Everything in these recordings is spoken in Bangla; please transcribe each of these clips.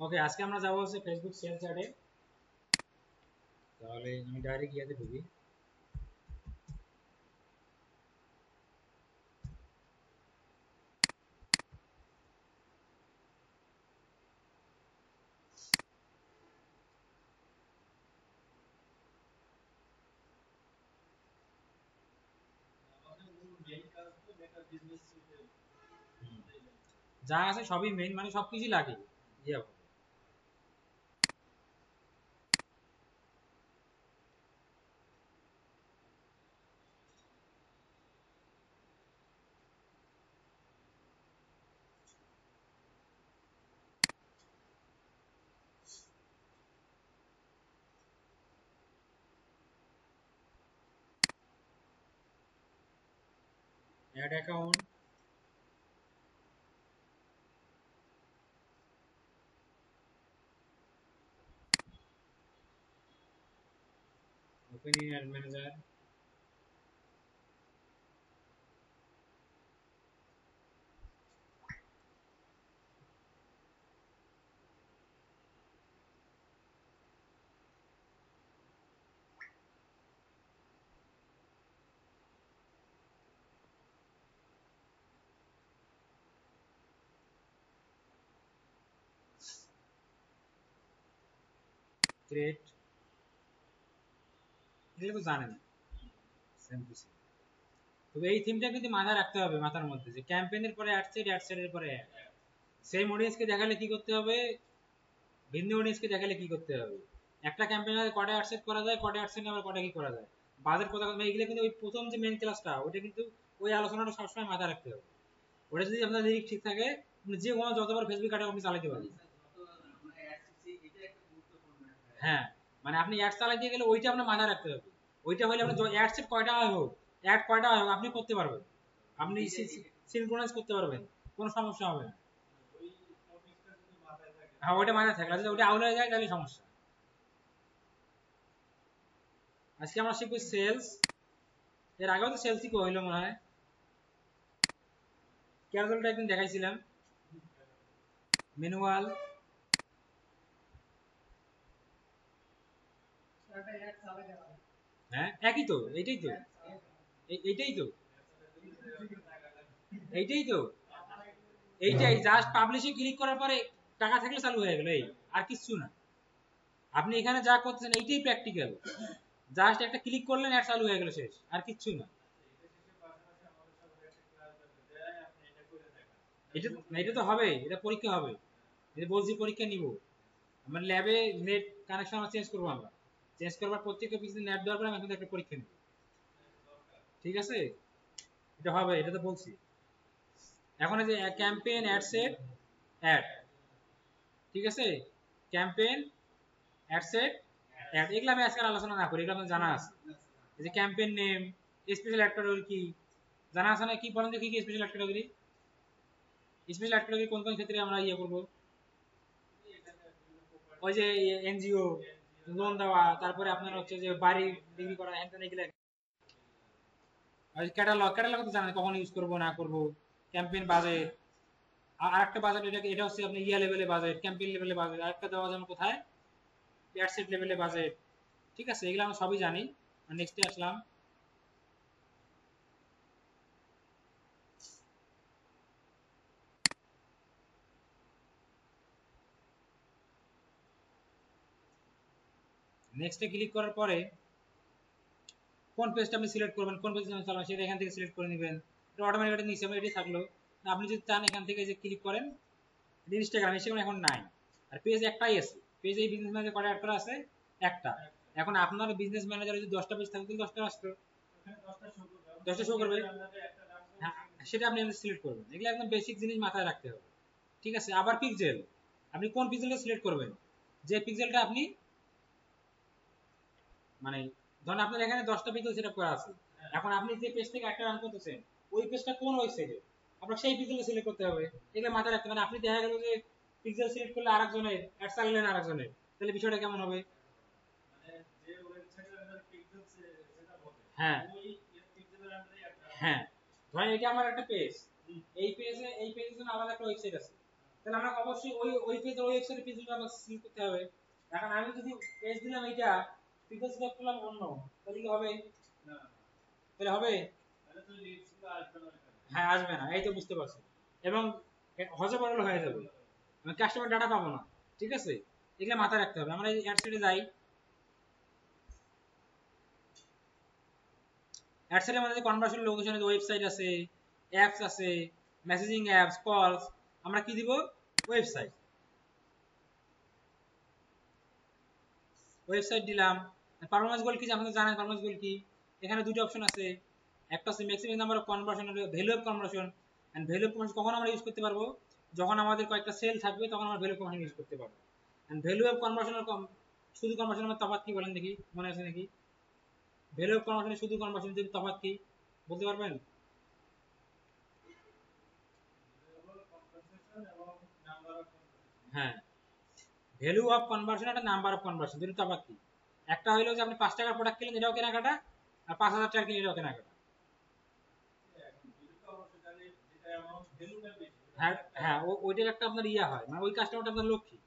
ওকে, আজকে আমরা যাবো হচ্ছে ফেসবুক সেল চ্যাটে। তাহলে আমি ডাইরেক্ট ইয়াতে ঢুকি। যা আছে সবই মেইন, মানে সবকিছু লাগে। ইয়ে add account, open in add manager, create. এগুলো তো জানেন, সেম টু সেম। তবে এই থিমটা কিন্তু মাথায় রাখতে হবে, মাথার মধ্যে যে ক্যাম্পেইনের পরে অ্যাড সেট, অ্যাড সেটের পরে অ্যাড। সেম অডিয়েন্সকে দেখালে কি করতে হবে, ভিন্ন অডিয়েন্সকে দেখালে কি করতে হবে, একটা ক্যাম্পেইনে কটা অ্যাড সেট করা যায়, কটা অ্যাড সেট আবার কটা কি করা যায়, বাজেট কথা, এইগুলো কিন্তু ওই প্রথম যে মেন ক্লাসটা ওইটা কিন্তু ওই আলোচনাটা সবসময় মাথায় রাখতে হবে। ওটা যদি আপনার লিরিক ঠিক থাকে, আপনি যে কোনো যতবার ফেসবুক কাটে আপনি চালাতে পারবেন। হ্যাঁ, মানে আপনি অ্যাড চালাতে গেলে ওইটা আপনার মাথায় রাখতে হবে। ওইটা হলে আপনি অ্যাড সেট কয়টা হোক, অ্যাড কয়টা হোক আপনি করতে পারবেন, আপনি সিনক্রোনাইজ করতে পারবেন, কোনো সমস্যা হবে না। হ্যাঁ, ওইটা মাথায় থাকলে যদি ওটা আউট হয়ে যায় তাহলে সমস্যা। আজকে আমরা শিখবো সেলস। এর আগেও তো সেলসই হইলো মনে হয়, ক্যারোলটা একদিন দেখাইছিলাম, ম্যানুয়াল। হ্যাঁ, একই তো, এইটাই তো, এইটাই তো, এইটাই তো, এইটাই জাস্ট পাবলিশে ক্লিক করার পরে টাকা থাকলে চালু হয়ে গেল, এই আর কিছু না। আপনি এখানে যা করতেছেন এইটাই প্র্যাকটিক্যাল, জাস্ট একটা ক্লিক করলেন অ্যাড চালু হয়ে গেল, শেষ, আর কিচ্ছু না। এটা, এটা তো হবে, এটা পরীক্ষা হবে, এটা বলছি পরীক্ষা নিব। আমার ল্যাবে নেট কানেকশন আমরা চেঞ্জ করবো, আমরা চেঞ্জ করবার প্রত্যেকটা পিছনে নেট দেওয়ার পরে আমি এখন একটা পরীক্ষা নিব, ঠিক আছে? এটা হবে, এটা তো বলছি। এখন এই যে ক্যাম্পেইন, অ্যাড সেট, অ্যাড, ঠিক আছে, ক্যাম্পেইন, অ্যাড সেট, অ্যাড, এগুলো আমি আজকে আলোচনা না করি, এগুলো আপনার জানা আছে। এই যে campaign name, special add category কি জানা আছে না? কি বলেন তো, কি কি special add category? Special add category কোন কোন ক্ষেত্রে আমরা ইয়ে করব? ওই যে এনজিও, লোন দেওয়া, তারপরে আপনার হচ্ছে যে বাড়ি বিক্রি করা, হ্যান ত্যান, এগুলো। আর ক্যাটালগ, ক্যাটালগ তো জানেন কখন ইউজ করব না করব। ক্যাম্পেইন বাজেট, আর একটা বাজেট, এটা এটা হচ্ছে আপনি ইয়া লেভেলে বাজেট, ক্যাম্পেইন লেভেলে বাজেট, আরেকটা দেওয়া যাবে কোথায়, অ্যাডসেট লেভেলে বাজেট। ঠিক আছে, এগুলো আমরা সবই জানি। নেক্সটে আসলাম, নেক্সটে ক্লিক করার পরে কোন পেজটা আপনি সিলেক্ট করবেন, কোন পেজে চালাবেন সেটা এখান থেকে সিলেক্ট করে নেবেন। এটা অটোমেটিক নিচে এটি থাকলো। আপনি যদি চান এখান থেকে যে ক্লিক করেন, ইনস্টাগ্রাম, ইনস্টাগ্রাম এখন নাই, আর পেজ একটাই আছে। পেজ এই বিজনেস ম্যানেজার কটা অ্যাড করা আছে, একটা। এখন আপনার বিজনেস ম্যানেজারে যদি 10টা পেজ থাকে, তাহলে 10টা আসলো, 10টা শো করবে। হ্যাঁ, সেটা আপনি সিলেক্ট করবেন। এগুলো একদম বেসিক জিনিস মাথায় রাখতে হবে, ঠিক আছে? আবার পিক্সেল, আপনি কোন পিক্সেলটা সিলেক্ট করবেন, যে পিক্সেলটা আপনি, মানে ধরুন আপনার এখানে 10টা পিক্সেল সেটআপ করা আছে, এখন আপনি যে পেজ থেকে একটা রান করতেছেন, ওই পেজটা কোন ওয়েবসাইটে, আপনার সেই পিক্সেলটা সিলেক্ট করতে হবে। এগুলো মাথায় রাখতে, মানে আপনি দেখা গেল যে পিক্সেল সিলেক্ট করলে আরেকজনের অ্যাড চালালেন, আরেকজনের, তাহলে বিষয়টা কেমন হবে? হ্যাঁ, হ্যাঁ, ধরেন এটা আমার একটা পেজ, এই পেজে, এই পেজের জন্য আলাদা একটা ওয়েবসাইট আছে, তাহলে আমরা অবশ্যই ওই পেজ ওই ওয়েবসাইটের পেজগুলো আমরা সিলেক্ট করতে হবে। এখন আমি যদি পেজ দিলাম এটা, পিকল সিলেক্ট করলাম অন্য, তাহলে কি হবে? না, তাহলে হবে? তাহলে তো লিস্টগুলো আসবে না। হ্যাঁ, আসবে না, এই তো বুঝতে পারছি। এবং হজবরল হয়ে যাবে, আমি কাস্টমার ডাটা পাবো না। ঠিক আছে, এগুলো মাথায় রাখতে হবে। আমরা অ্যাড সেটে যাই, অ্যাড সেটে আমাদের কনভার্সন, লোকেশন, ওয়েবসাইট আছে, অ্যাপস আছে, মেসেজিং অ্যাপস, কলস, আমরা কি দিব? ওয়েবসাইট। ওয়েবসাইট দিলাম। পারফরম্যান্স গোল কি আপনারা জানেন? পারফরম্যান্স গোল কি? এখানে দুটো অপশন আছে, একটা হচ্ছে maximum number of conversion, value of conversion. And value of conversion কখন আমরা ইউজ করতে পারবো? যখন আমাদের কয়েকটা সেল থাকবে তখন আমরা ভ্যালু অফ কনভার্সন ইউজ করতে পারবো। এন্ড ভ্যালু অফ কনভার্সন আর শুধু কনভার্সনের তফাৎ কি বলেন দেখি, মনে আছে নাকি? ভ্যালু অফ কনভার্সন শুধু কনভার্সনের যদি তফাৎ কি বলতে পারবেন? হ্যাঁ, ভ্যালু অফ কনভার্সন আর নাম্বার অফ কনভার্সন দুটো তফাৎ কি? একটা হইলো যে আপনি 5 টাকার প্রোডাক্ট কিনলেন এটাও কেনাকাটা, আর 5,000 টাকা কিনলে এটাও কেনাকাটা। হ্যাঁ হ্যাঁ, ওইটার একটা আপনার ইয়া হয়, মানে ওই কাস্টমারটা আপনার লক্ষ্মী।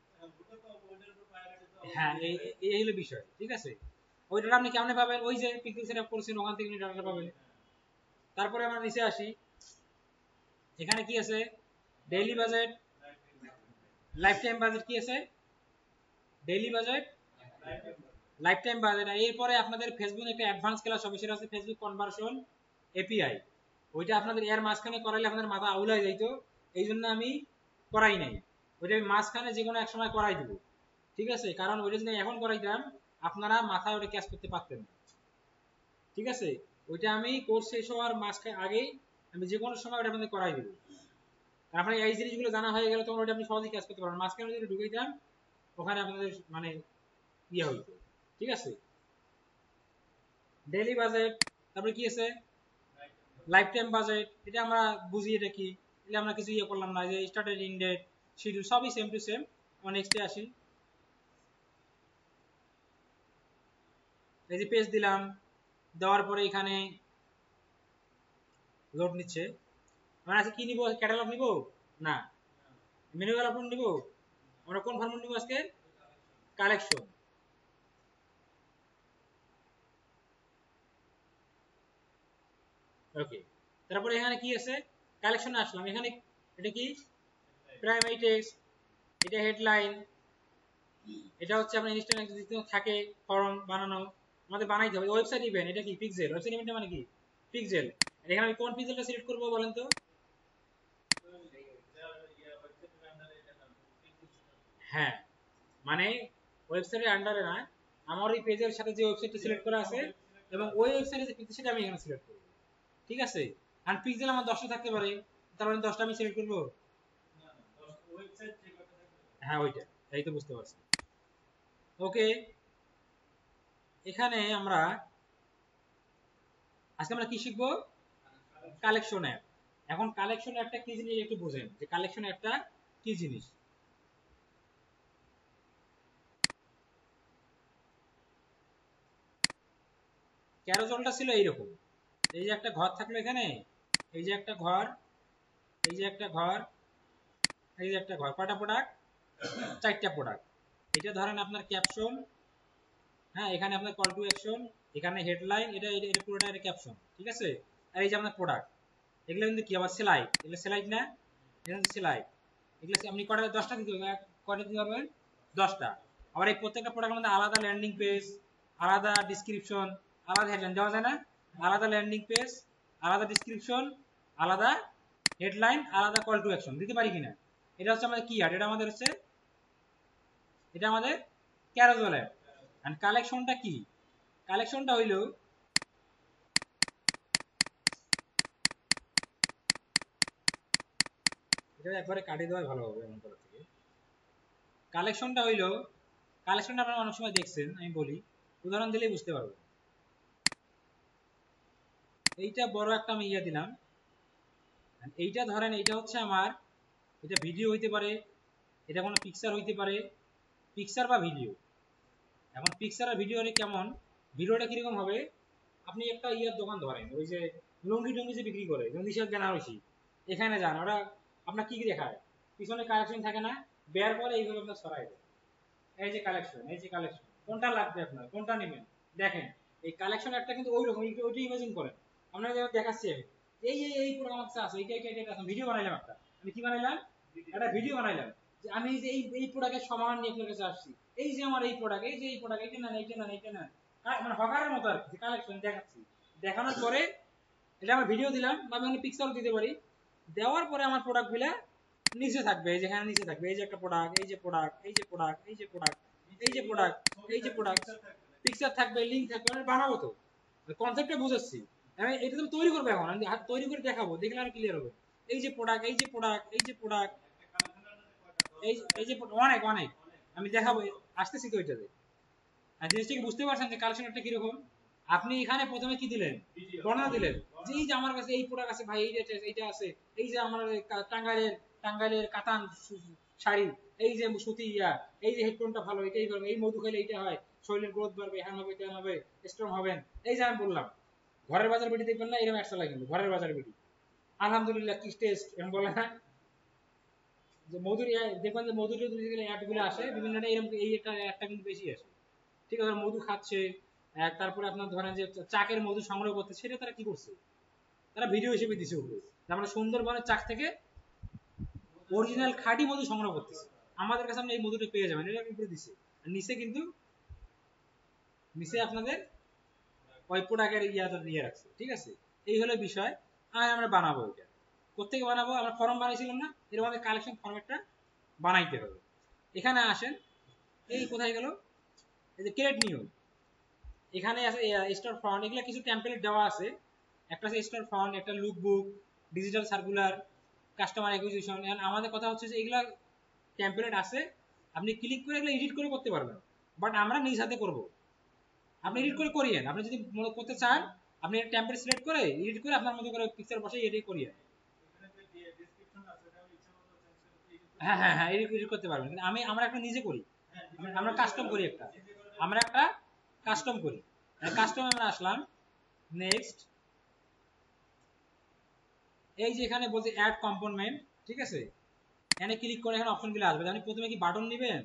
হ্যাঁ, এই হলো বিষয়। ঠিক আছে, ওইটা আপনি কেমনে পাবেন? ওই যে পিক্সেল সেটআপ করছেন ওখান থেকে ডাটা পাবেন। তারপরে আমরা নিচে আসি, এখানে কি আছে? Daily budget, life time budget. কি আছে? Daily budget, life time budget. এরপরে আপনাদের ফেসবুক একটা অ্যাডভান্স ক্লাস হবে, সেটা হচ্ছে ফেসবুক কনভার্সন এপিআই। ওইটা আপনাদের এর মাঝখানে করাইলে আপনাদের মাথা আউলাই যাইতো, এই জন্য আমি করাই নাই। ওইটা আমি মাঝখানে যে কোনো এক সময় করাই দিব। ঠিক আছে, কারণ ওইটা যদি এখন করাইতাম আপনারা মাথায় ওটা ক্যাচ করতে পারতেন না। ঠিক আছে, ওইটা আমি কোর্স শেষ হওয়ার মাঝখানে আগেই আমি যে কোনো সময় ওটা আপনাদের করাই দিব। আপনার এই জিনিসগুলো জানা হয়ে গেলে তখন ওটা আপনি সহজেই ক্যাচ করতে পারবেন। মাঝখানে যদি ঢুকাইতাম ওখানে আপনাদের মানে ইয়ে হইতো। ঠিক আছে, ডেইলি বাজেট, তারপরে কি আছে? Life time budget. এটা আমরা বুঝি এটা কি, এটা আমরা কিছু ইয়ে করলাম না, যে স্টার্টেড ইন ডেট, শিডিউল সবই সেম টু সেম। আমরা নেক্সটে আসি, এই যে পেজ দিলাম, দেওয়ার পরে এখানে লোড নিচ্ছে। আমরা আজকে কি নিব? ক্যাটালগ নিব না, মেনু ডেভেলপমেন্ট নিব। আমরা কোন ফরম্যাট নিব আজকে? কালেকশন। ওকে, তারপরে এখানে কি আছে? কালেকশনে আসলাম, এখানে এটা কি? প্রাইমারি টেক্সট, এটা হেডলাইন, এটা হচ্ছে আপনার ইনস্ট্যান্ট যদি থাকে ফর্ম বানানো, আমাদের বানাইতে হবে। ওয়েবসাইট ইভেন্ট, এটা কি? পিক্সেল। ওয়েবসাইট ইভেন্ট মানে কি? পিক্সেল। এখানে আমি কোন পিক্সেলটা সিলেক্ট করব বলেন তো? হ্যাঁ, মানে ওয়েবসাইটের আন্ডারে না, আমার ওই পেজের সাথে যে ওয়েবসাইটটা সিলেক্ট করা আছে এবং ওই ওয়েবসাইটে যে পিক্সেল সেটা আমি এখানে সিলেক্ট করব। ঠিক আছে, আর পিক্সেল আমার 10টা থাকতে পারে, তার মানে 10টা আমি সিলেক্ট করব। হ্যাঁ, ওইটা, এই তো বুঝতে পারছি। ওকে, এখানে আমরা আজকে আমরা কি শিখবো? Collection app. এখন কালেকশন অ্যাপটা কি জিনিস একটু বুঝেন, যে কালেকশন অ্যাপটা কি জিনিস। ক্যারোজলটা ছিল এইরকম, এই যে একটা ঘর থাকলো এখানে, এই যে একটা ঘর, এই যে একটা ঘর, এই যে একটা ঘর, কয়টা প্রোডাক্ট? 4টা প্রোডাক্ট। এটা ধরেন আপনার ক্যাপশন, হ্যাঁ, এখানে আপনার কল টু অ্যাকশন, এখানে হেডলাইন, এটা এটা এটা পুরোটা এটা ক্যাপশন। ঠিক আছে, আর এই যে আপনার প্রোডাক্ট, এগুলো কিন্তু কি আবার স্লাইড, এগুলো স্লাইড না, এটা হচ্ছে স্লাইড। এগুলো আপনি কয়টা? 10টা দিতে হবে। কয়টা দিতে পারবেন? 10টা। আবার এই প্রত্যেকটা প্রোডাক্টের মধ্যে আলাদা ল্যান্ডিং পেজ, আলাদা ডিসক্রিপশন, আলাদা হেডলাইন দেওয়া যায় না? আলাদা ল্যান্ডিং পেজ, আলাদা ডিসক্রিপশন, আলাদা হেডলাইন, আলাদা কল টু অ্যাকশন দিতে পারি কিনা? এটা হচ্ছে আমাদের কি অ্যাড, এটা আমাদের হচ্ছে, এটা আমাদের ক্যারোজেল অ্যাড। এন্ড কালেকশনটা কি? কালেকশনটা হইলো, এটা একবারে কাটিয়ে দেওয়াই ভালো হবে এমন করার থেকে। কালেকশনটা হইলো, কালেকশনটা আপনারা অনেক সময় দেখছেন, আমি বলি, উদাহরণ দিলেই বুঝতে পারবেন। এইটা বড় একটা আমি ইয়া দিলাম, এইটা ধরেন এইটা হচ্ছে আমার, এটা ভিডিও হইতে পারে, এটা কোনো পিকচার হইতে পারে, পিকচার বা ভিডিও। এখন পিকচার আর ভিডিও কেমন? ভিডিওটা কিরকম হবে? আপনি একটা ইয়ার দোকান ধরেন, ওই যে লুঙ্গি টুঙ্গি যে বিক্রি করে, লুঙ্গি সাহেব বেনারসি, এখানে যান, ওরা আপনার কি কি দেখায়? পিছনে কালেকশন থাকে না, দেওয়ার পরে এইভাবে আপনার সরাই দেয়। এই যে কালেকশন, এই যে কালেকশন, কোনটা লাগবে আপনার, কোনটা নেবেন দেখেন। এই কালেকশন একটা কিন্তু ওই রকম, ওইটা ইমাজিন করেন। আমরা যেমন দেখাচ্ছি আমি, এই প্রোগ্রাম আছে, এইটা ভিডিও বানাইলাম একটা, আমি কি বানাইলাম, একটা ভিডিও বানাইলাম যে আমি যে এই প্রোডাক্টের সমাধান নিয়ে আপনার কাছে আসছি, এই যে আমার এই প্রোডাক্ট, এই যে এই প্রোডাক্ট, এইটা না এইটা না এইটা না, মানে হকারের মতো আর কি কালেকশন দেখাচ্ছি। দেখানোর পরে এটা আমার ভিডিও দিলাম, বা আমি পিক্সেল দিতে পারি। দেওয়ার পরে আমার প্রোডাক্ট গুলা নিচে থাকবে, এই যেখানে নিচে থাকবে, এই যে একটা প্রোডাক্ট, এই যে প্রোডাক্ট, এই যে প্রোডাক্ট, এই যে প্রোডাক্ট, এই যে প্রোডাক্ট, এই যে প্রোডাক্ট, পিকচার থাকবে, লিংক থাকবে, আমি বানাবো তো, কনসেপ্টটা বুঝাচ্ছি। আমি এটা তো তৈরি করবো, এখন আমি হাত তৈরি করে দেখাবো, দেখলে আর ক্লিয়ার হবে। এই যে প্রোডাক্ট, এই যে প্রোডাক্ট, এই যে প্রোডাক্ট, এই যে অনেক অনেক আমি দেখাবো, আসতেছি তো ওইটাতে। আর জিনিসটা কি বুঝতে পারছেন যে কালেকশনটা কিরকম? আপনি এখানে প্রথমে কি দিলেন, বর্ণনা দিলেন যে এই যে আমার কাছে এই প্রোডাক্ট আছে ভাই, এইটা আছে, এই যে আমার টাঙ্গাইলের কাতান শাড়ি, এই যে সুতি ইয়া, এই যে হেডফোনটা ভালো, এটাই ভালো, এই মধু খেলে এইটা হয়, শরীরের গ্রোথ বাড়বে, হ্যাং হবে, ত্যান হবে, স্ট্রং হবেন। এই যে আমি বললাম, ঘরের বাজার বেটি দেখবেন না এরকম একটা লাগে, কিন্তু ঘরের বাজার বেটি আলহামদুলিল্লাহ কি টেস্ট এরকম বলে না, যে মধুর দেখবেন যে মধুর অ্যাড গুলো আসে বিভিন্ন, এরকম এই একটা কিন্তু বেশি আসে। ঠিক আছে, মধু খাচ্ছে, তারপরে আপনার ধরেন যে চাকের মধু সংগ্রহ করতে, সেটা তারা কি করছে, তারা ভিডিও হিসেবে দিছে উপরে, আমরা সুন্দরবনের চাক থেকে অরিজিনাল খাঁটি মধু সংগ্রহ করতেছে, আমাদের কাছে আপনি এই মধুটা পেয়ে যাবেন, এটা উপরে দিছে। আর নিচে কিন্তু নিচে আপনাদের ওই প্রোডাক্টের ইয়াটা দিয়ে রাখছে। ঠিক আছে, এই হলো বিষয়। আর আমরা বানাবো এটা, কোথেকে বানাবো, আমরা ফর্ম বানাইছিলাম না, এর মধ্যে কালেকশন ফর্মেটটা বানাইতে হবে। এখানে আসেন, এই কোথায় গেল, এই যে ক্রিয়েট নিউ, এখানে আছে স্টোর ফন্ট, এগুলো কিছু টেমপ্লেট দেওয়া আছে। একটা আছে স্টোর ফন্ট, একটা লুক বুক, ডিজিটাল সার্কুলার, কাস্টমার অ্যাকুইজিশন। এখন আমাদের কথা হচ্ছে যে এগুলা টেমপ্লেট আছে, আপনি ক্লিক করে এগুলো এডিট করে করতে পারবেন, বাট আমরা নিজ হাতে করব। আপনি এডিট করে করিয়েন, আপনি যদি করতে চান, আপনি টেমপ্লেট সিলেক্ট করে এডিট করে আপনার মতো করে পিকচার বসে এডিট করিয়েন। হ্যাঁ হ্যাঁ হ্যাঁ, এডিট করতে পারবেন, কিন্তু আমরা একটা নিজে করি, আমরা কাস্টম করি একটা, আমরা একটা কাস্টম করি। কাস্টম আমরা আসলাম, নেক্সট, এই যে এখানে বলছে অ্যাড কম্পোনেন্ট। ঠিক আছে, এখানে ক্লিক করে এখানে অপশনগুলো আসবে। আপনি প্রথমে কি বাটন নেবেন,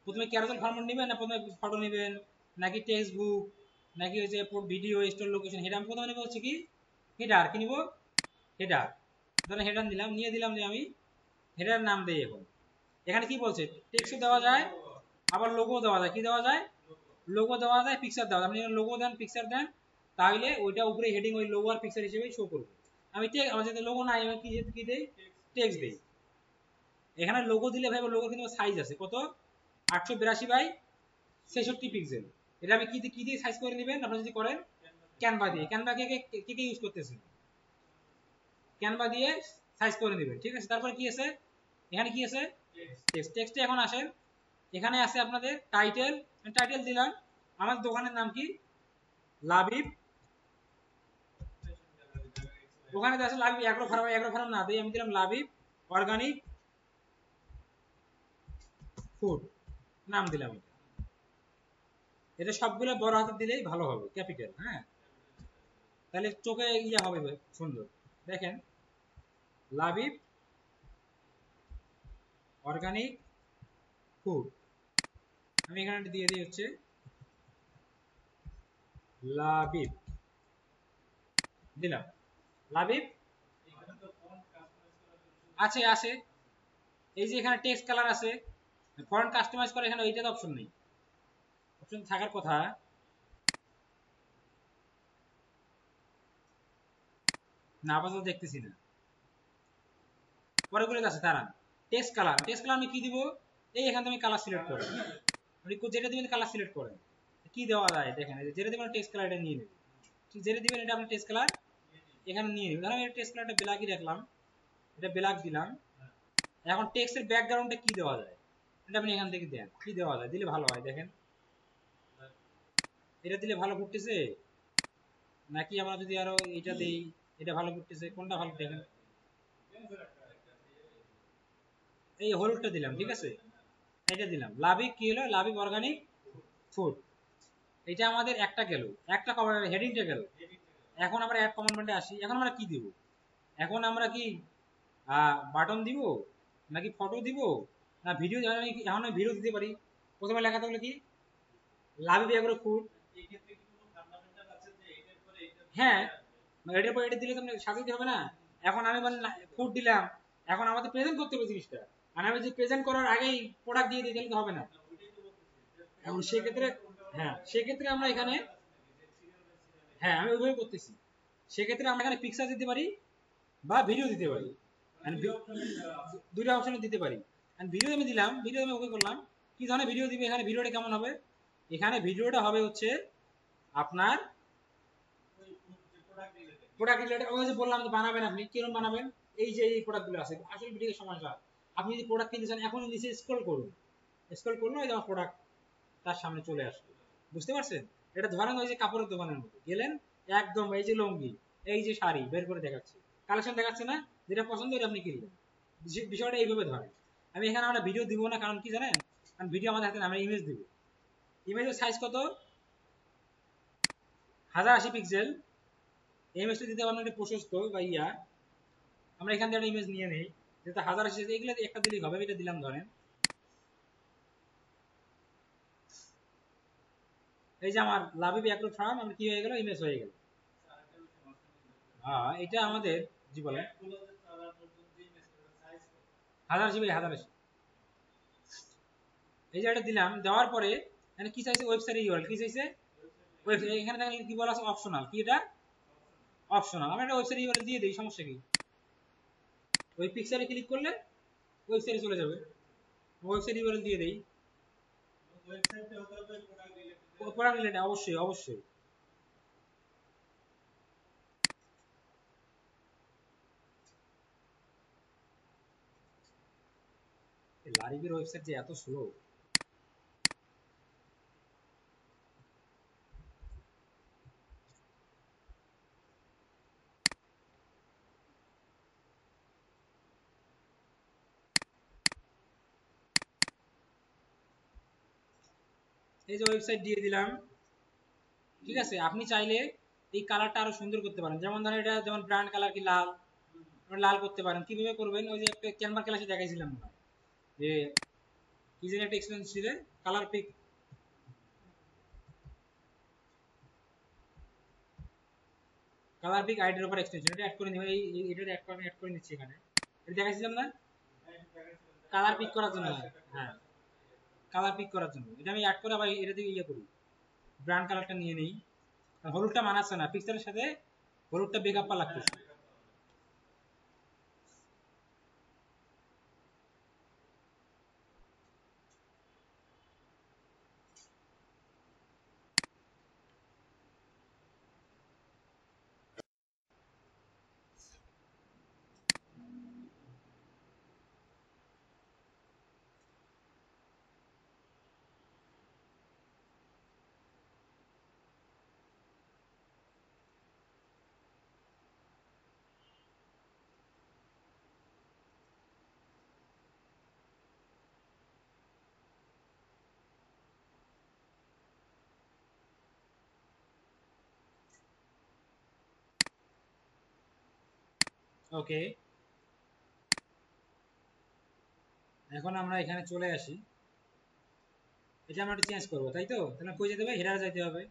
প্রথমে ক্যারোসেল ফরম্যাট নেবেন, না প্রথমে ফটো নেবেন, নাকি টেক্সট বুক, নাকি হচ্ছে ভিডিও স্টোর লোকেশন, হেডার আমি প্রথমে নেব হচ্ছে কি হেডার, কি নিব হেডার। ধরেন হেডার নিলাম, নিয়ে দিলাম যে আমি হেডার নাম দেই। এখন এখানে কি বলছে, টেক্সটও দেওয়া যায়, আবার লোগো দেওয়া যায়, কি দেওয়া যায়, লোগো দেওয়া যায়, পিকচার দেওয়া যায়। আপনি লোগো দেন, পিকচার দেন, তাহলে ওইটা উপরে হেডিং ওই লোগো আর পিকচার হিসেবে শো করবে। আমি আমার যদি লোগো নাই, আমি কি দেই, টেক্সট দেই। এখানে লোগো দিলে ভাই, লোগো কিন্তু সাইজ আছে কত, 882 বাই 66 পিক্সেল। এটা আমি কি দিয়ে সাইজ করে নেবেন, আপনারা যদি করেন ক্যানভা দিয়ে, ক্যানভা কে ইউজ করতেছেন, ক্যানভা দিয়ে সাইজ করে নেবেন। ঠিক আছে, তারপরে কি আছে, এখানে কি আছে, টেক্সট। টেক্সটে এখন আসেন, এখানে আছে আপনাদের টাইটেল, টাইটেল দিলাম, আমার দোকানের নাম কি, লাবিব। ওখানে আছে Labib agro farm, agro farm না দিই, আমি দিলাম লাবিব অর্গানিক ফুড, নাম দিলাম। এটা সবগুলো বড় হাতে দিলেই ভালো হবে, ক্যাপিটাল, হ্যাঁ, তাহলে চোখে ইয়া হবে সুন্দর। দেখেন, লাবিব অর্গানিক ফুড, আমি এখানে দিয়ে দিই হচ্ছে লাবিব, দিলাম লাবিব। আছে আছে, এই যে এখানে টেক্সট কালার আছে, ফন্ট কাস্টমাইজ করে, এখানে ওইটাতে অপশন নেই, অপশন থাকার কথা, না আপাতত দেখতেছি না, পরে গুলো আছে তারা। টেক্সট কালার, টেক্সট কালার আমি কি দিব, এই এখান থেকে কালার সিলেক্ট করেন, যেটা দিবেন কালার সিলেক্ট করেন, কি দেওয়া যায় দেখেন, যেটা দিবেন টেক্সট কালার এটা নিয়ে নেবেন, ঠিক যেটা দিবেন এটা আপনি টেক্সট কালার এখানে নিয়ে নেবেন। ধরুন এটা টেক্সট কালারটা ব্ল্যাকই রাখলাম, এটা ব্ল্যাক দিলাম। এখন টেক্সটের ব্যাকগ্রাউন্ডে কি দেওয়া যায়, এটা আপনি এখান থেকে দেন, কি দেওয়া যায় দিলে ভালো হয়, দেখেন এটা দিলে ভালো ফুটতেছে, নাকি আমরা যদি আরো এটা দেই, এটা ভালো ফুটতেছে, কোনটা ভালো দেখেন, এই হলুদটা দিলাম। ঠিক আছে, এটা দিলাম, লাভিক কি হলো, লাভিক অর্গানিক ফুড, এটা আমাদের একটা গেল, একটা হেডিংটা গেল। এখন আমরা অ্যাড কমেন্টে আসি, এখন আমরা কি দিব, এখন আমরা কি বাটন দিব, নাকি ফটো দিব না ভিডিও, আমি এখন ভিডিও দিতে পারি। প্রথমে লেখা থাকলে কি লাভি ব্যাগরো ফুড, হ্যাঁ এটার পর এটা দিলে তো সাজাতে হবে না। এখন আমি মানে ফুড দিলাম, এখন আমাদের প্রেজেন্ট করতে হবে জিনিসটা, আর আমি যদি প্রেজেন্ট করার আগেই প্রোডাক্ট দিয়ে দিই তাহলে তো হবে না। এখন সেক্ষেত্রে, হ্যাঁ সেক্ষেত্রে আমরা এখানে, হ্যাঁ আমি ওইভাবে করতেছি, সেক্ষেত্রে আমরা এখানে পিকচার দিতে পারি বা ভিডিও দিতে পারি, দুটো অপশন দিতে পারি। ভিডিও আমি দিলাম, ভিডিও আমি ওকে করলাম, কি ধরনের ভিডিও দিবে, এখানে ভিডিওটা কেমন হবে, এখানে ভিডিওটা হবে হচ্ছে আপনার প্রোডাক্ট রিলেটেড। ওই যে বললাম যে বানাবেন, আপনি কিরকম বানাবেন, এই যে এই প্রোডাক্টগুলো আছে আসলে ভিডিওর সমস্যা। আপনি যদি প্রোডাক্ট কিনতে চান এখন নিচে স্ক্রল করুন, স্ক্রল করুন ওই আমার প্রোডাক্ট তার সামনে চলে আসবে, বুঝতে পারছেন? এটা ধরেন ওই যে কাপড়ের দোকানের মতো গেলেন, একদম এই যে লুঙ্গি, এই যে শাড়ি বের করে দেখাচ্ছে, কালেকশন দেখাচ্ছে না, যেটা পছন্দ এটা আপনি কিনলেন, বিষয়টা এইভাবে ধরেন। আমি এখানে আমরা ভিডিও দিব না, কারণ কি জানেন, কারণ ভিডিও আমাদের হাতে না, আমরা ইমেজ দিব। ইমেজের সাইজ কত, 1080 পিক্সেল। ইমেজটা দিতে হবে একটা প্রশস্ত বা ইয়া, আমরা এখান থেকে একটা ইমেজ নিয়ে নেই, যেটা 1080, এগুলো একটা দিলেই হবে, এটা দিলাম ধরেন। এই যে আমার লাভিব অ্যাগ্রো ফার্ম, আমরা কি হয়ে গেল, ইমেজ হয়ে গেল। হ্যাঁ এটা আমাদের, জি বলেন। 1080 বাই 1080, এই যে এটা দিলাম, দেওয়ার পরে এখানে কি চাইছে, ওয়েবসাইট ইউআরএল কি চাইছে, ওয়েবসাইট, এখানে দেখেন কি বলা আছে অপশনাল, কি এটা অপশনাল, আমরা একটা ওয়েবসাইট ইউআরএল দিয়ে দিই, সমস্যা কি, ওই পিকচারে ক্লিক করলে ওয়েবসাইটে চলে যাবে, ওয়েবসাইট ইউআরএল দিয়ে দেই। প্রোডাক্ট রিলেটেড, অবশ্যই অবশ্যই। লারিবের ওয়েবসাইট যে এত স্লো, এই যে ওয়েবসাইট দিয়ে দিলাম, ঠিক আছে। আপনি চাইলে এই কালারটা আরো সুন্দর করতে পারেন, যেমন ধরেন এটা যেমন ব্র্যান্ড কালার কি লাল, লাল করতে পারেন। কিভাবে করবেন, ওই যে একটা ক্যানভা ক্লাসে দেখাইছিলাম যে কি যেন একটা এক্সপেরিয়েন্স ছিল, কালার পিক, কালার পিক আইডির উপর এক্সটেনশন, এটা অ্যাড করে নিব, এই এটা অ্যাড করে নিচ্ছি এখানে, এটা দেখাইছিলাম না, কালার পিক করার জন্য, হ্যাঁ কালার পিক করার জন্য এটা আমি অ্যাড করে আবার এটা দিয়ে ইয়ে করি, ব্র্যান্ড কালারটা নিয়ে নেই, হলুদটা মানাচ্ছে না পিক্সেলের সাথে, হলুদটা বেকআপ পা লাগতেছে। ওকে, এখন আমরা এখানে চলে আসি, এটা আমরা একটু চেঞ্জ করবো তাই তো, তাহলে কই যেতে হবে, হেডার যাইতে হবে,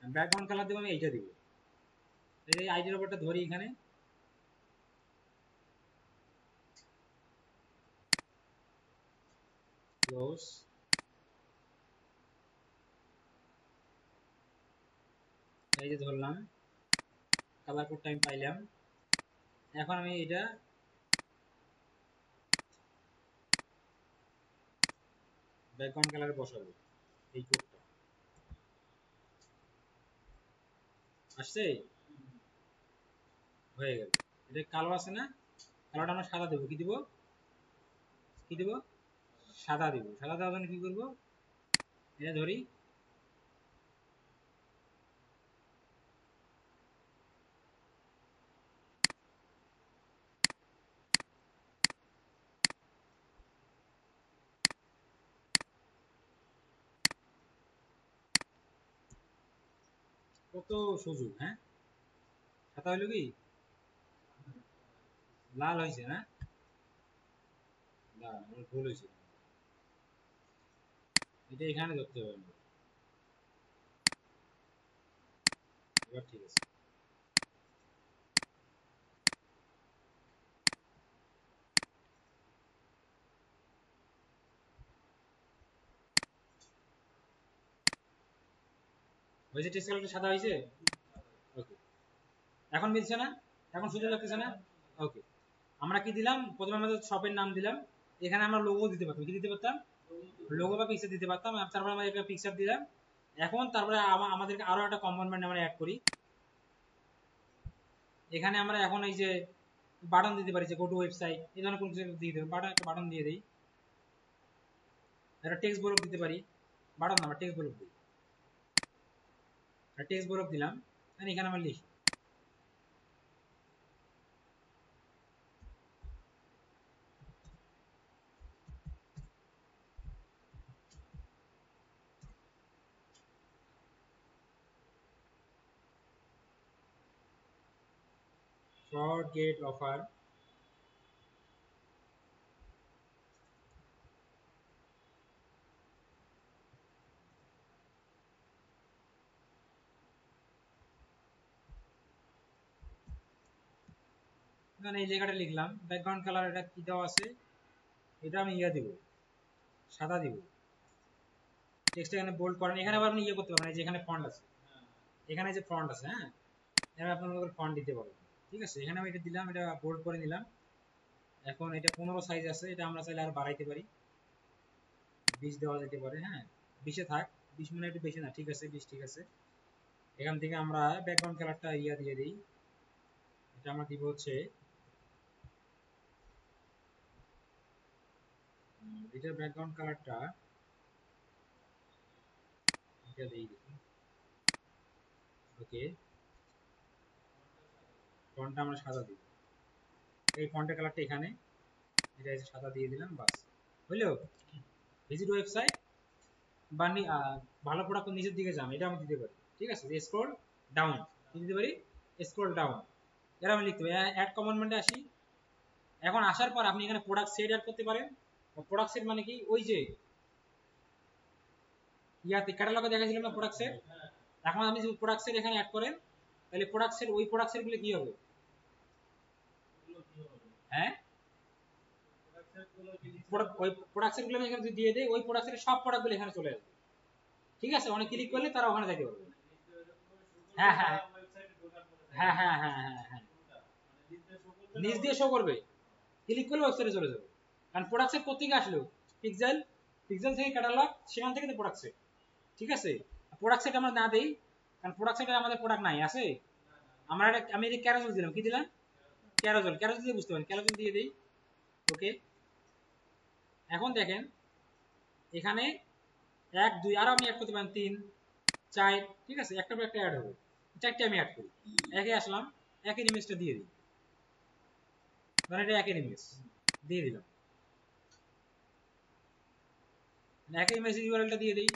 ব্যাকগ্রাউন্ড কালার দেবো আমি এইটা দিব, এই আইডির উপরটা ধরি এখানে, ক্লোজ, এই যে ধরলাম, কালার কোডটা আমি পাইলাম, এখন আমি এটা ব্যাকগ্রাউন্ড কালারে বসাবো, এই কোডটা আসছে, হয়ে গেল। এটা কালো আছে না, কালোটা আমরা সাদা দেবো, কি দিব, কি দিব, সাদা দিব, সাদা দেওয়ার জন্য কি করবো, এটা ধরি, কত সুযোগ, হ্যাঁ সাদা হইলো কি, লাল হয়েছে না, না আমার ভুল হয়েছে, এটা এখানে ধরতে হবে আমাদের। এবার ঠিক আছে। হয়েছে, টেক্সট কালারটা সাদা হয়েছে। ওকে, এখন মিলছে না, এখন সুন্দর লাগতেছে না। ওকে, আমরা কি দিলাম প্রথমে, আমাদের শপের নাম দিলাম, এখানে আমরা লোগো দিতে পারতাম, কি দিতে পারতাম, লোগো বা পিকচার দিতে পারতাম। তারপরে আমরা একটা পিকচার দিলাম। এখন তারপরে আমাদেরকে আরো একটা কম্পোনেন্ট আমরা অ্যাড করি। এখানে আমরা এখন এই যে বাটন দিতে পারি, যে গো টু ওয়েবসাইট, এই ধরনের কোনো কিছু দিয়ে দেবো, বাটন, একটা বাটন দিয়ে দিই। একটা টেক্সট ব্লক দিতে পারি, বাটন না, টেক্সট ব্লক দিই, টেক্সট ব্লক দিলাম। এখানে আমরা লিখি forget offer, এখানে এই জায়গাটা লিখলাম। ব্যাকগ্রাউন্ড কালার এটা কি দেওয়া আছে, এটা আমি ইয়ে দিব, সাদা দিব। টেক্সট এখানে বোল্ড করেন, এখানে আবার আপনি ইয়ে করতে পারবেন, এই যে এখানে ফন্ট আছে, এখানে যে ফন্ট আছে, হ্যাঁ, এখানে আপনার ফন্ট দিতে পারবেন। ঠিক আছে, এখানে আমি এটা দিলাম, এটা বোল্ড করে নিলাম। এখন এটা 15 সাইজ আছে, এটা আমরা চাইলে আরো বাড়াইতে পারি, 20 দেওয়া যেতে পারে, হ্যাঁ 20-এ থাক, 20 মানে একটু বেশি না, ঠিক আছে 20 ঠিক আছে। এখান থেকে আমরা ব্যাকগ্রাউন্ড কালারটা ইয়া দিয়ে দিই, এটা আমরা দিব হচ্ছে এটার ব্যাকগ্রাউন্ড কালারটা এটা দিয়ে দিই। ওকে, ফন্টটা আমরা সাদা দিব, এই ফন্টের কালারটা এখানে, এটা সাদা দিয়ে দিলাম, বাস হইলো। ভিজিট ওয়েবসাইট বা ভালো প্রোডাক্ট নিচের দিকে যান, এটা আমি দিতে পারি। ঠিক আছে, স্ক্রল ডাউন, কি দিতে পারি, স্ক্রল ডাউন, এটা আমি লিখতে পারি। অ্যাড কমান্ডে আসি। এখন আসার পর আপনি এখানে প্রোডাক্ট সেট অ্যাড করতে পারেন। প্রোডাক্ট সেট মানে কি, ওই যে ইয়াতে ক্যাটালগে দেখাইছিলাম না প্রোডাক্ট সেট, এখন আপনি যদি প্রোডাক্ট সেট এখানে অ্যাড করেন, তাহলে প্রোডাক্ট সেট, ওই প্রোডাক্ট সেট গুলো কি হবে, হ্যাঁ ওই প্রোডাক্ট সেট গুলো আমি এখানে দিয়ে দেই, ওই প্রোডাক্ট সেটের সব প্রোডাক্ট গুলো এখানে চলে আসবে। ঠিক আছে, অনেক ক্লিক করলে তারা ওখানে যেতে পারবে। হ্যাঁ হ্যাঁ হ্যাঁ হ্যাঁ হ্যাঁ হ্যাঁ হ্যাঁ, নিচ দিয়ে শো করবে, ক্লিক করলে ওয়েবসাইটে চলে যাবে। কারণ প্রোডাক্ট সেট কোথেকে আসলো, পিক্সেল, পিক্সেল থেকে ক্যাটালগ, সেখান থেকে তো প্রোডাক্ট সেট। ঠিক আছে, প্রোডাক্ট সেট আমরা না দেই, কারণ প্রোডাক্ট সেটে আমাদের প্রোডাক্ট নাই, আছে। আমরা আমি এই ক্যারাজল দিলাম, কি দিলাম, ক্যারাজল, ক্যারাজল দিয়ে বুঝতে পারেন, ক্যারাজল দিয়ে দিই। ওকে, এখন দেখেন এখানে 1 2 আরো আপনি অ্যাড করতে পারেন, 3 4, ঠিক আছে, একটা পর একটা অ্যাড হবে, 4টে আমি অ্যাড করি। একে আসলাম, একের ইমেজটা দিয়ে দিই, মানে এটা একের ইমেজ দিয়ে দিলাম, একের ইমেজ ইউআরএলটা দিয়ে দিই।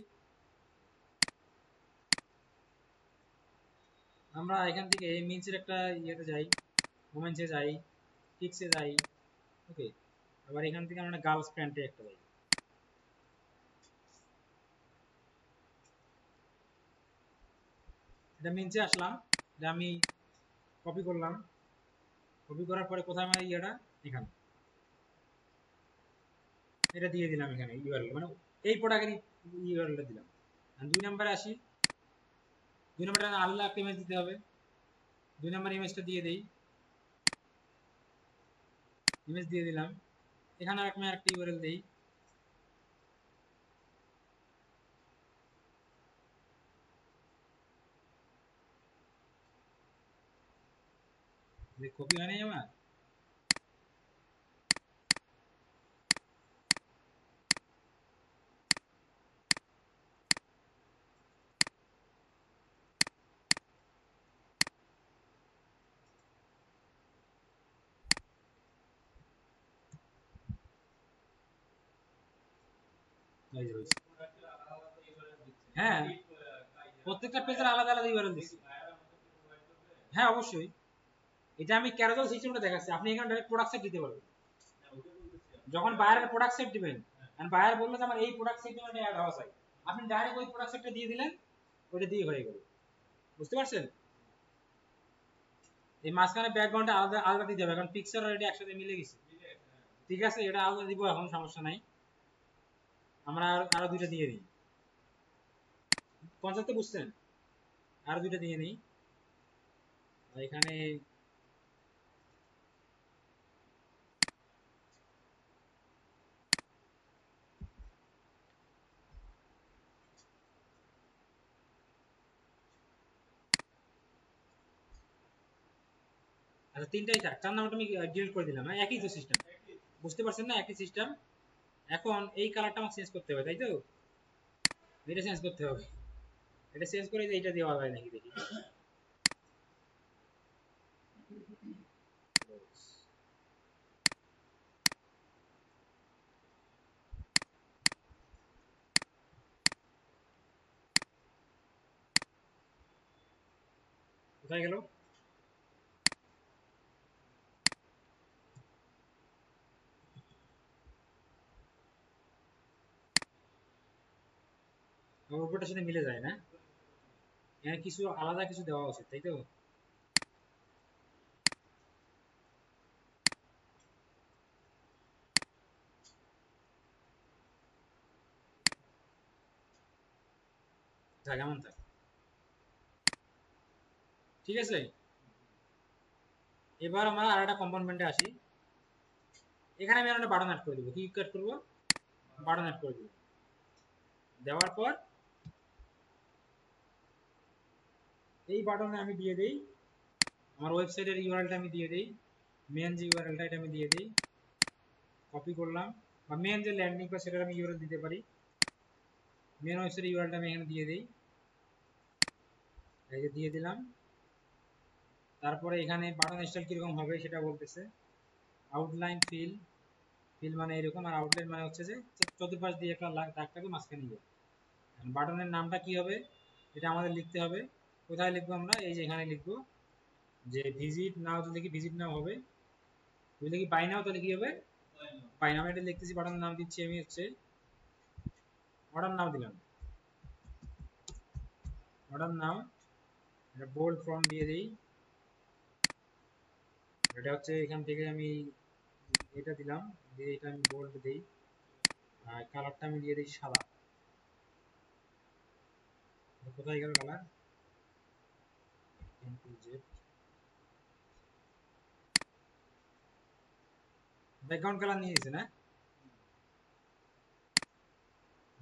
আমরা এখান থেকে মিনসের একটা ইয়েতে যাই, ওমেন্সে যাই, কিডসে যাই। ওকে, আবার এখান থেকে আমরা গার্লস প্যান্টে একটা যাই। এটা মিনসে আসলাম, এটা আমি কপি করলাম, কপি করার পরে কোথায় আমার ইয়েটা, এখানে এটা দিয়ে দিলাম, এখানে ইউআরএল মানে এই প্রোডাক্টের ইউআরএলটা দিলাম। আর 2 নম্বরে আসি, 2 নম্বরে আলাদা একটা ইমেজ দিতে হবে, 2 নম্বর ইমেজটা দিয়ে দেই, ইমেজ দিয়ে দিলাম। এখানে আমি একটা ইউআরএল দেই, কপি হয় নাই আমার। হ্যাঁ, প্রত্যেকটা পেজের আলাদা আলাদা ইউআরএল দিচ্ছি। হ্যাঁ অবশ্যই, এটা আমি ক্যারাজল সিস্টেমটা দেখাচ্ছি, আপনি এখানে ডাইরেক্ট প্রোডাক্ট সেট দিতে পারবেন। যখন বায়ারের প্রোডাক্ট সেট দিবেন, আর বায়ার বললো যে আমার এই প্রোডাক্ট সেট মানে অ্যাড হওয়া চাই, আপনি ডাইরেক্ট ওই প্রোডাক্ট সেটটা দিয়ে দিলেন, ওইটা দিয়ে হয়ে গেল। বুঝতে পারছেন? এই মাঝখানে ব্যাকগ্রাউন্ডে আলাদা আলাদা দিতে হবে, কারণ পিকচার অলরেডি একসাথে মিলে গেছে। ঠিক আছে, এটা আলাদা দিব, এখন সমস্যা নাই। আমরা আরো দুইটা দিয়ে দিই। কনসেপ্ট বুঝছেন? আরো দুইটা দিয়ে নিই এখানে। আচ্ছা তিনটাই থাক, 4 নাম্বারটা আমি ডিলিট করে দিলাম। হ্যাঁ একই তো সিস্টেম, বুঝতে পারছেন না? একই সিস্টেম। এখন এই কালারটা আমাকে চেঞ্জ করতে হবে, তাই তো? এটা চেঞ্জ করতে হবে, এটা চেঞ্জ করে এইটা দেওয়া যায় নাকি দেখি। কোথায় গেল? উপরটার সাথে মিলে যায় না, এখানে কিছু আলাদা কিছু দেওয়া উচিত, তাই তো? কেমন থাক, ঠিক আছে। এবার আমরা আর একটা কম্পোনেন্টে আসি। এখানে আমি একটা বাটন অ্যাড করে দেবো। কি অ্যাড করবো? বাটন অ্যাড করে দেবো। দেওয়ার পর এই বাটনে আমি দিয়ে দেই আমার ওয়েবসাইটের ইউআরএলটা, আমি দিয়ে দেই মেন যে ইউআরএলটা, এটা আমি দিয়ে দেই, কপি করলাম। বা মেন যে ল্যান্ডিং পেজ সেটার আমি ইউআরএল দিতে পারি। মেন ওয়েবসাইটের ইউআরএলটা আমি এখানে দিয়ে দেই, এই যে দিয়ে দিলাম। তারপরে এখানে বাটন স্টাইল কিরকম হবে সেটা বলতেছে। আউটলাইন ফিল, ফিল মানে এরকম, আর আউটলাইন মানে হচ্ছে যে চতুর্পাশ দিয়ে একটা দাগ থাকবে, মাঝখানে নিয়ে বাটনের নামটা কি হবে এটা আমাদের লিখতে হবে। কোথায় লিখবো আমরা? এই যে এখানে লিখবো যে ভিজিট নাও, যদি কি ভিজিট নাও হবে, যদি কি বাই নাও তাহলে কি হবে? বাই নাও। এটা লিখতেছি, বাটনের নাম দিচ্ছি আমি হচ্ছে অর্ডার নাও দিলাম, অর্ডার নাও। এটা বোল্ড ফন্ট দিয়ে দিই, এটা হচ্ছে এখান থেকে আমি এটা দিলাম, দিয়ে এটা আমি বোল্ড দিই, আর কালারটা আমি দিয়ে দিই সাদা। কোথায় গেল কালার? ব্যাকগ্রাউন্ড কালার নিয়ে নিয়েছে না?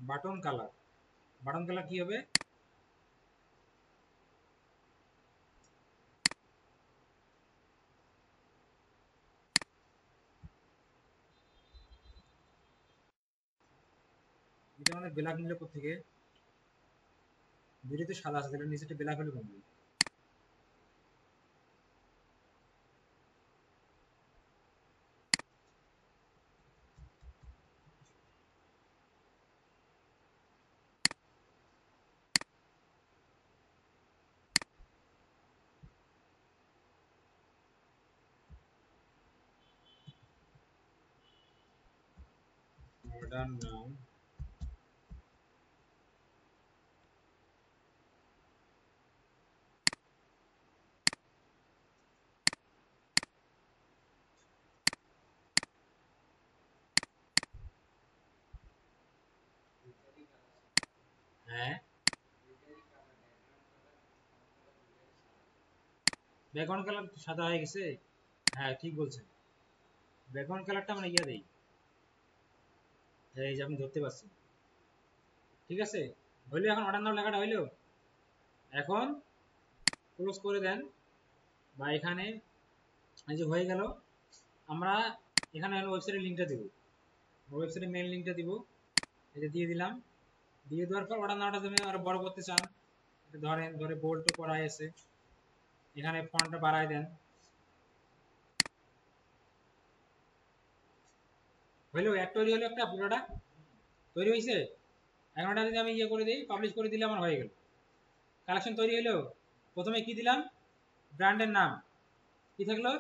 বাটন কালার, বাটন কালার কি হবে? এটা মানে ব্ল্যাক নিলে কোথেকে? ভিডিওতে সাদা আছে, তাহলে নিচেটা ব্ল্যাক হলে কমবে। অর্ডার নাও, হ্যাঁ ব্যাকগ্রাউন্ড কালার সাদা হয়ে গেছে। হ্যাঁ ঠিক বলছেন, ব্যাকগ্রাউন্ড কালারটা আমরা ইয়া দেই, এই যে আপনি ধরতে পারছেন। ঠিক আছে, হইলো এখন অর্ডার নাও লেখাটা হইলো। এখন ক্লোজ করে দেন, বা এখানে এই যে হয়ে গেল। আমরা এখানে ওয়েবসাইটের লিঙ্কটা দেবো, ওয়েবসাইটের মেন লিঙ্কটা দিব, এটা দিয়ে দিলাম। দিয়ে দেওয়ার পর অর্ডার নাওটা তুমি আরো বড় করতে চান, ধরেন ধরে বোল্ড করা আছে, এখানে ফন্টটা বাড়ায় দেন। হইলো এক তৈরি হলো, একটা পুরোটা তৈরি হয়েছে। এখন এটা যদি আমি ইয়ে করে দিই, পাবলিশ করে দিলে আমার হয়ে গেল, কালেকশন তৈরি হলো। প্রথমে কি দিলাম? ব্র্যান্ডের নাম কি থাকলো?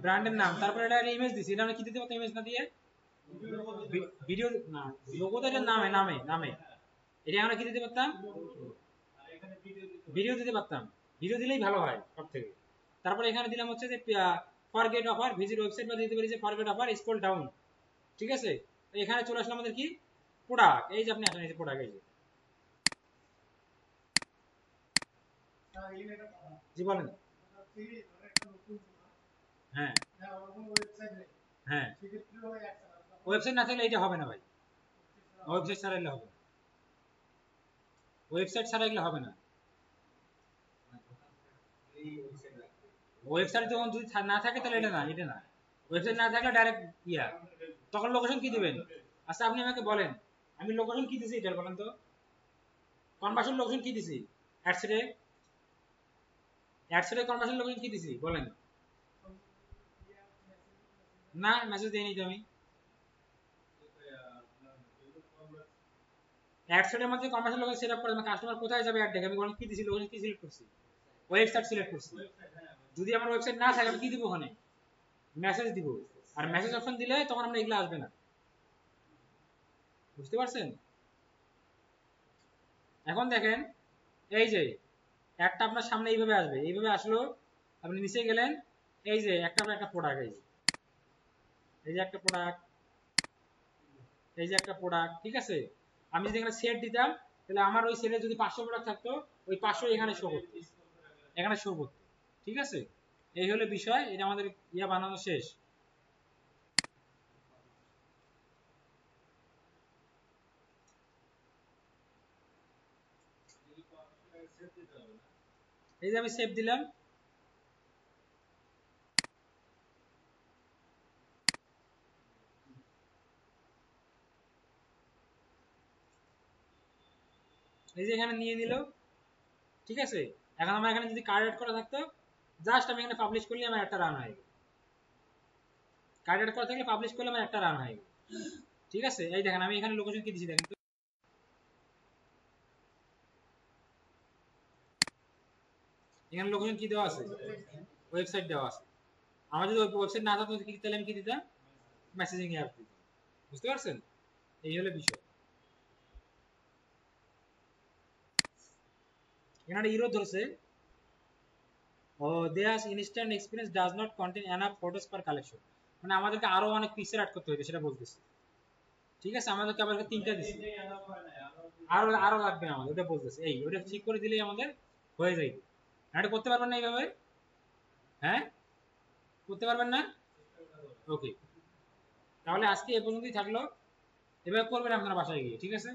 ব্র্যান্ডের নাম, তারপরে এটা ইমেজ দিছি, এটা আমরা কি দিতে পারতাম ইমেজ না দিয়ে? ভিডিও না, লোগো তো এটা নামে নামে নামে, এটা আমরা কি দিতে পারতাম? ভিডিও দিতে পারতাম, ভিডিও দিলেই ভালো হয় সব থেকে। তারপরে এখানে দিলাম হচ্ছে যে ফরগেট অফার, ভিজিট ওয়েবসাইট, বা দিতে পারি যে ফরগেট অফার স্ক্রল ডাউন। ঠিক আছে, তো এখানে চলে আসলে আমাদের কি প্রোডাক্ট, এই যে আপনি আসেন এই যে প্রোডাক্ট, এই যে জি বলেন। হ্যাঁ হ্যাঁ, ওয়েবসাইট না থাকলে এটা হবে না ভাই, ওয়েবসাইট ছাড়া এলে হবে না, ওয়েবসাইট ছাড়া এগুলো হবে না। ওয়েবসাইট যখন যদি না থাকে তাহলে এটা না, এটা না, ওয়েবসাইট না থাকলে ডাইরেক্ট ইয়া, তখন লোকেশন কি দিবেন? আচ্ছা আপনি আমাকে বলেন, আমি লোকেশন কি দিছি এটা বলেন তো, কনভার্সন লোকেশন কি দিছি? অ্যাডসেটে, অ্যাডসেটে কনভার্সন লোকেশন কি দিছি বলেন? না মেসেজ দেইনি তো আমি, অ্যাডসেটের মধ্যে কনভার্সন লোকেশন সেটআপ করে কাস্টমার কোথায় যাবে অ্যাড দেখে, আমি বলেন কি দিছি, লোকেশন কি সিলেক্ট করছি? ওয়েবসাইট সিলেক্ট করছি। যদি আমার ওয়েবসাইট না থাকে আমি কি দিব ওখানে? মেসেজ দিব, আর মেসেজ অপশন দিলে তখন আমরা এগুলো আসবে না, বুঝতে পারছেন? এখন দেখেন, এই যে একটা আপনার সামনে এইভাবে আসবে, এইভাবে আসলো, আপনি নিচে গেলেন, এই যে একটা একটা প্রোডাক্ট, এই যে এই যে একটা প্রোডাক্ট, এই যে একটা প্রোডাক্ট, ঠিক আছে? আমি যদি এখানে সেট দিতাম, তাহলে আমার ওই সেটে যদি 500 প্রোডাক্ট থাকতো, ওই 500 এখানে শো করতো, এখানে শো করতো। ঠিক আছে, এই হলো বিষয়, এটা আমাদের ইয়া বানানো শেষ। এই যে আমি সেভ দিলাম, এই যে এখানে নিয়ে নিল, ঠিক আছে? এখন আমার এখানে যদি কার্ড অ্যাড করা থাকতো, জাস্ট আমি এখানে পাবলিশ করলে আমার একটা রান হয়ে গেল, কার্ড অ্যাড করা থাকলে পাবলিশ করলে আমার একটা রান হয়ে গেল। ঠিক আছে, এই দেখেন আমি এখানে লোকেশন কি দিছি দেখেন তো, এখানে লোকেশন কি দেওয়া আছে? ওয়েবসাইট দেওয়া আছে। আমার যদি ওয়েবসাইট না থাকতো তাহলে আমি কি দিতাম? মেসেজিং অ্যাপ দিতাম। বুঝতে পারছেন? এই হলো বিষয়। এখানে ইরো ধরছে, ও দেয়াস instant experience does not contain enough photos per collection, মানে আমাদেরকে আরো অনেক পিকচার অ্যাড করতে হইবে সেটা বলতেছে। ঠিক আছে, আমাদেরকে আবার তিনটা দিছে, আরো আরো লাগবে আমাদের, ওটা বলতেছে, এই ওটা ঠিক করে দিলেই আমাদের হয়ে যাইবে। এটা করতে পারবেন না এইভাবে? হ্যাঁ, করতে পারবেন না? ওকে, তাহলে আজকে এ পর্যন্তই থাকলো, এভাবে করবেন আপনারা বাসায় গিয়ে, ঠিক আছে?